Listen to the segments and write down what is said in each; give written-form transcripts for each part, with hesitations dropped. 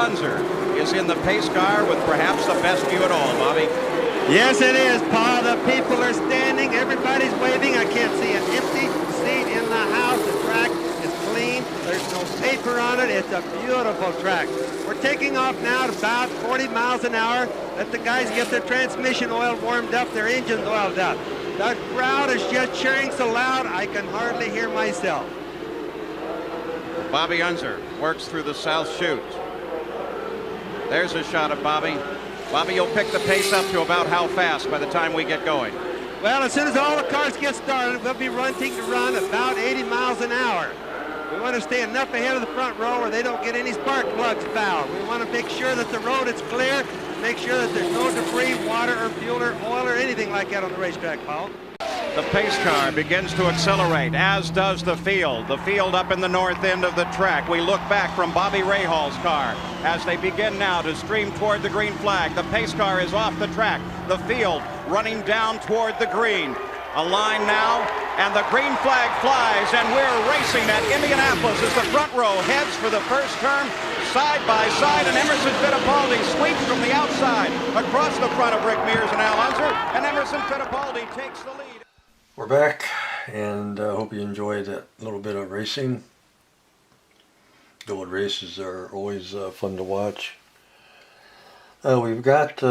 Unser is in the pace car with perhaps the best view at all, Bobby. Yes, it is, Paul. The people are standing. Everybody's waving. I can't see an empty seat in the house. The track is clean. There's no paper on it. It's a beautiful track. We're taking off now at about 40 miles an hour. Let the guys get their transmission oil warmed up, their engines oiled up. The crowd is just cheering so loud I can hardly hear myself. Bobby Unser works through the south chute. There's a shot of Bobby. Bobby, you'll pick the pace up to about how fast by the time we get going? Well, as soon as all the cars get started, we'll be running to run about 80 miles an hour. We want to stay enough ahead of the front row where they don't get any spark plugs fouled. We want to make sure that the road is clear, make sure that there's no debris, water or fuel or oil or anything like that on the racetrack, Paul. The pace car begins to accelerate, as does the field. The field up in the north end of the track. We look back from Bobby Rahal's car as they begin now to stream toward the green flag. The pace car is off the track. The field running down toward the green. A line now, and the green flag flies, and we're racing at Indianapolis as the front row heads for the first turn, side by side, and Emerson Fittipaldi sweeps from the outside across the front of Rick Mears and Al Unser, and Emerson Fittipaldi takes the lead. We're back, and I hope you enjoyed that little bit of racing. The old races are always fun to watch. We've got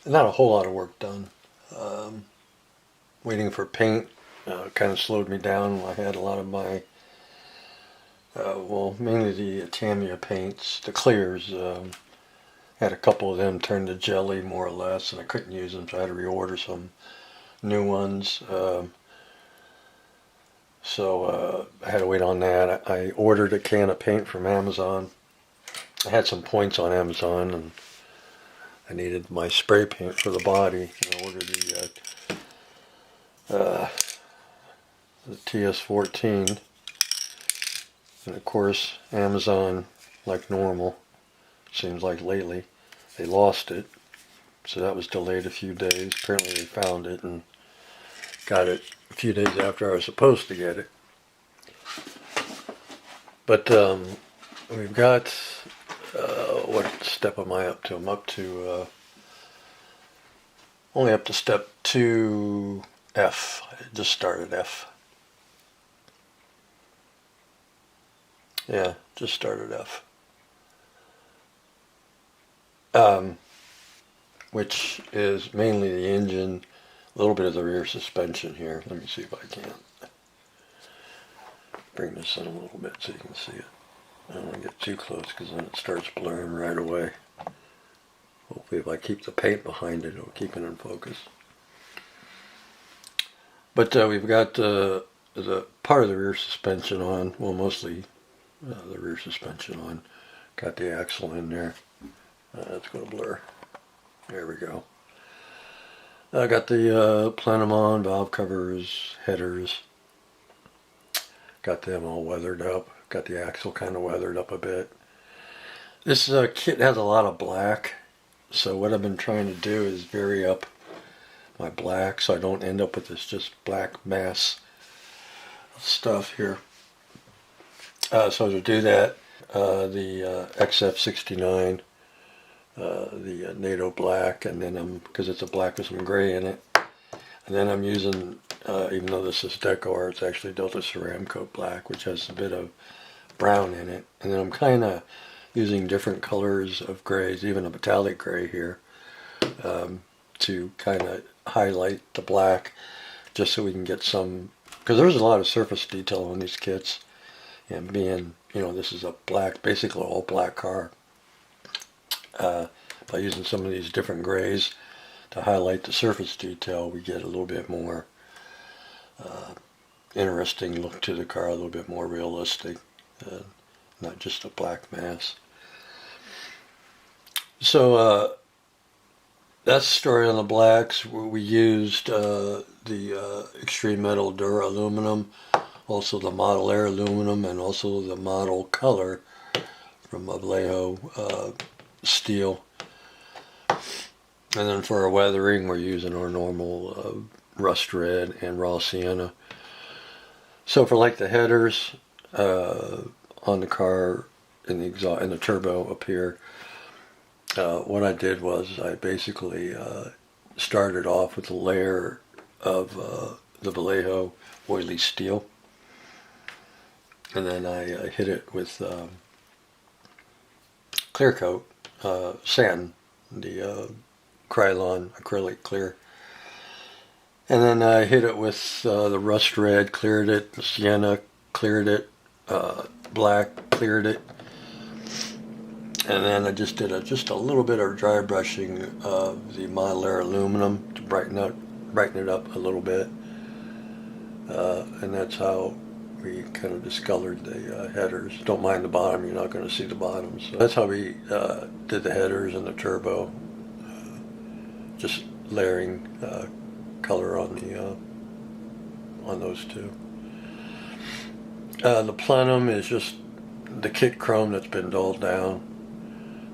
not a whole lot of work done. Waiting for paint kind of slowed me down. I had a lot of my, well, mainly the Tamiya paints, the clears. Had a couple of them turned to jelly more or less, and I couldn't use them, so I had to reorder some new ones. So I had to wait on that. I ordered a can of paint from Amazon. I had some points on Amazon, and I needed my spray paint for the body. I ordered the TS14, and of course Amazon, like normal, seems like lately, they lost it, so that was delayed a few days. Apparently they found it and got it a few days after I was supposed to get it. But we've got, what step am I up to? I'm up to, only up to step 2F. I just started F. Yeah, just started F. Which is mainly the engine, a little bit of the rear suspension here. Let me see if I can bring this in a little bit so you can see it. I don't want to get too close because then it starts blurring right away. Hopefully if I keep the paint behind it, it'll keep it in focus. But we've got the part of the rear suspension on, well, mostly the rear suspension on. Got the axle in there. It's going to blur. There we go. I got the plenum on, valve covers, headers. Got them all weathered up. Got the axle kind of weathered up a bit. This kit has a lot of black, so what I've been trying to do is vary up my black so I don't end up with this just black mass of stuff here. So to do that, the XF69, the NATO black, and then because it's a black with some gray in it, and then I'm using, even though this is Decor, it's actually Delta Ceramcoat black, which has a bit of brown in it, and then I'm kind of using different colors of grays, even a metallic gray here, to kind of highlight the black, just so we can get some, because there's a lot of surface detail on these kits, and being, you know, this is a black, basically all black car. By using some of these different grays to highlight the surface detail, we get a little bit more interesting look to the car, a little bit more realistic, not just a black mass. So that's the story on the blacks. We used the Extreme Metal Dura aluminum, also the Model Air aluminum, and also the Model Color from Vallejo steel. And then for our weathering, we're using our normal rust red and raw sienna. So for like the headers, on the car in the exhaust, in the turbo up here. What I did was I basically started off with a layer of the Vallejo oily steel, and then I hit it with clear coat, satin, the Krylon acrylic clear. And then I hit it with the rust red, cleared it, sienna, cleared it, black, cleared it. And then I just did just a little bit of dry brushing of the monolayer aluminum to brighten it up a little bit. And that's how we kind of discolored the headers. Don't mind the bottom, you're not going to see the bottom. So that's how we did the headers and the turbo. Just layering color on the on those two. The plenum is just the kit chrome that's been dulled down,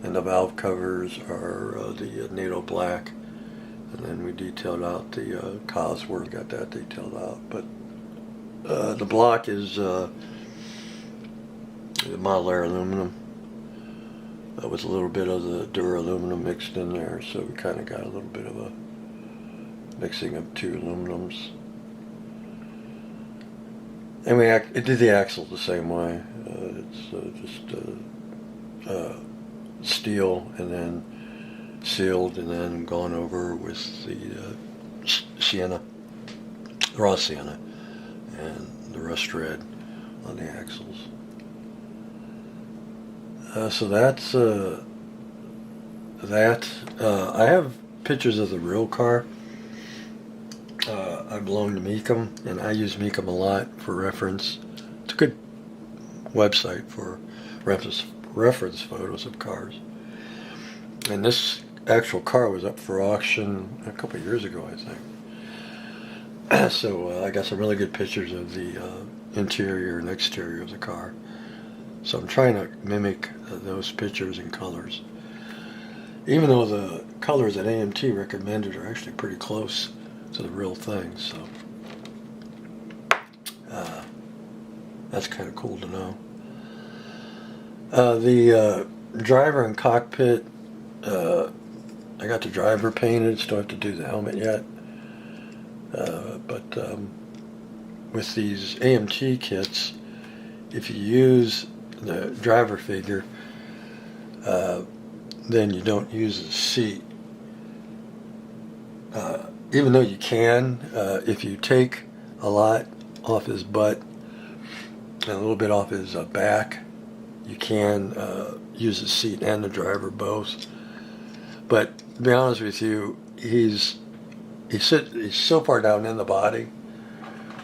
and the valve covers are the NATO black, and then we detailed out the Cosworth, got that detailed out. But the block is the monolayer aluminum with a little bit of the Dura aluminum mixed in there, so we kind of got a little bit of a mixing of two aluminums. And we did the axle the same way. It's just steel and then sealed and then gone over with the sienna, raw sienna, and the rust red on the axles. So that's that. I have pictures of the real car. I belong to Mecum, and I use Mecum a lot for reference. It's a good website for reference photos of cars. And this actual car was up for auction a couple of years ago, I think. So I got some really good pictures of the interior and exterior of the car. So I'm trying to mimic those pictures and colors. Even though the colors that AMT recommended are actually pretty close to the real thing, so that's kind of cool to know. The driver and cockpit, I got the driver painted, still have to do the helmet yet. But with these AMT kits, if you use the driver figure, then you don't use the seat. Even though you can, if you take a lot off his butt and a little bit off his back, you can use the seat and the driver both. But to be honest with you, he's so far down in the body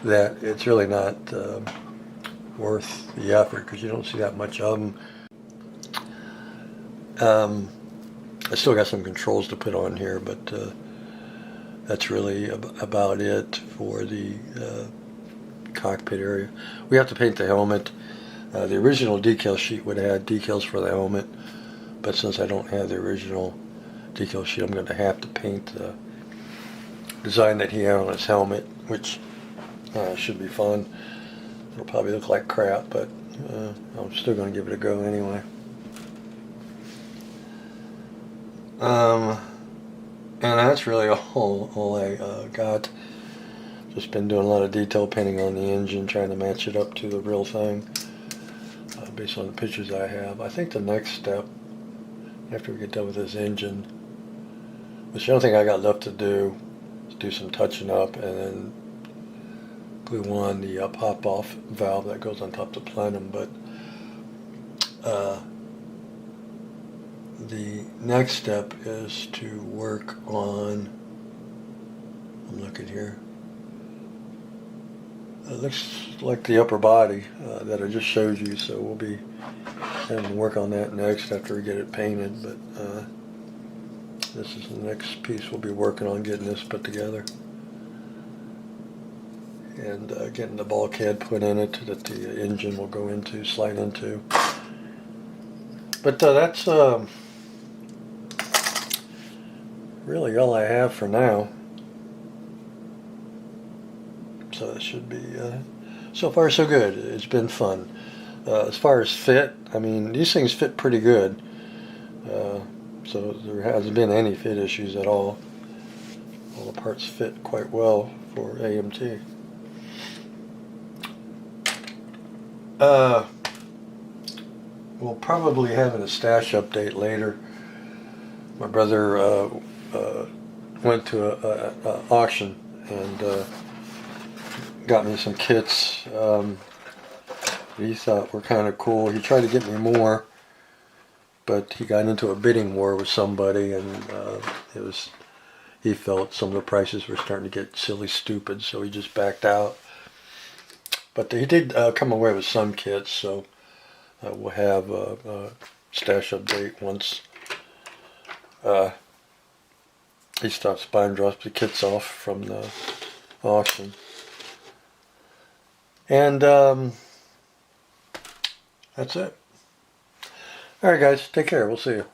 that it's really not worth the effort, because you don't see that much of him. I still got some controls to put on here, but that's really about it for the cockpit area. We have to paint the helmet. The original decal sheet would have had decals for the helmet, but since I don't have the original decal sheet, I'm going to have to paint the design that he had on his helmet, which should be fun. It'll probably look like crap, but I'm still going to give it a go anyway. And that's really all I got. Just been doing a lot of detail painting on the engine, trying to match it up to the real thing based on the pictures I have. I think the next step, after we get done with this engine, which the only thing I got left to do is do some touching up and then glue on the pop-off valve that goes on top of the plenum. But the next step is to work on, I'm looking here, it looks like the upper body that I just showed you, so we'll be having to work on that next after we get it painted. But this is the next piece we'll be working on, getting this put together and getting the bulkhead put in it that the engine will go into, slide into. But that's really all I have for now. So it should be so far so good. It's been fun. As far as fit, I mean, these things fit pretty good. So there hasn't been any fit issues at all. All the parts fit quite well for AMT. We'll probably have a stash update later. My brother went to a auction and got me some kits. He thought were kind of cool. He tried to get me more, but he got into a bidding war with somebody, and he felt some of the prices were starting to get silly stupid, so he just backed out. But he did come away with some kits, so we'll have a stash update once he stops by and drops the kits off from the auction. And that's it. All right, guys, take care. We'll see you.